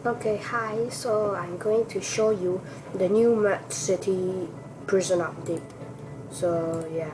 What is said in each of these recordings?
Okay, hi, so I'm going to show you the new Mad City prison update. So yeah.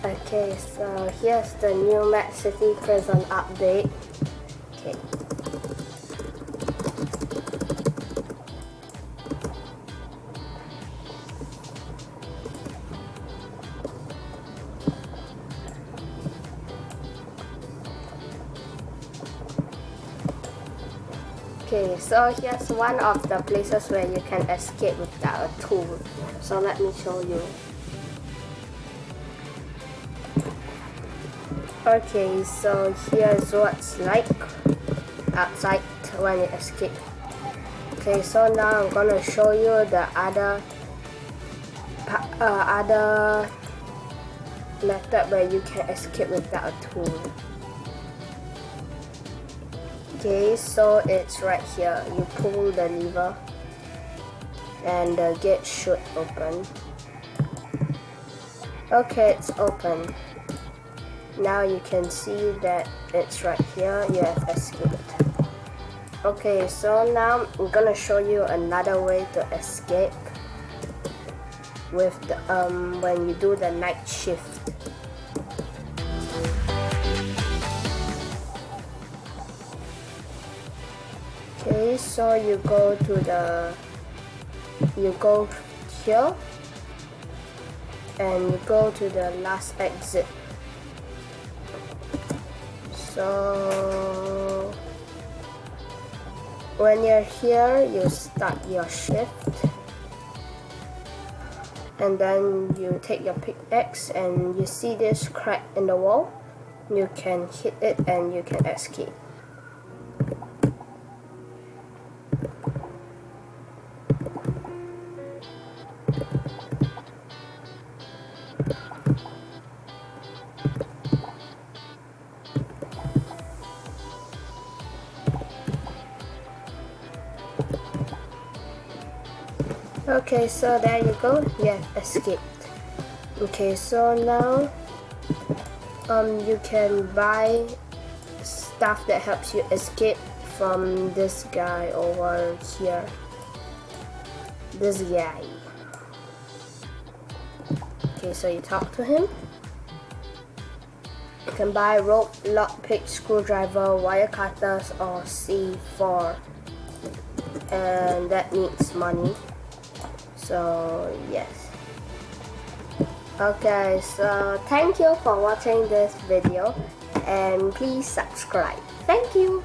Okay, so here's the new Mad City prison update. Okay. Okay, so here's one of the places where you can escape without a tool. So let me show you. Okay, so here's what's like outside when you escape. Okay, so now I'm gonna show you the other method where you can escape without a tool. Okay, so it's right here. You pull the lever and the gate should open. Okay, it's open. Now you can see that it's right here. You have escaped. Okay, so now I'm gonna show you another way to escape with the when you do the night shift. Okay, so you go here and you go to the last exit. So when you're here, you start your shift and then you take your pickaxe and you see this crack in the wall. You can hit it and you can escape. Okay, so there you go, you have escaped. Okay, so now you can buy stuff that helps you escape from this guy over here. This guy. Okay, so you talk to him. You can buy rope, lockpick, screwdriver, wire cutters, or C4. And that needs money. So yes. Okay, so thank you for watching this video and please subscribe. Thank you.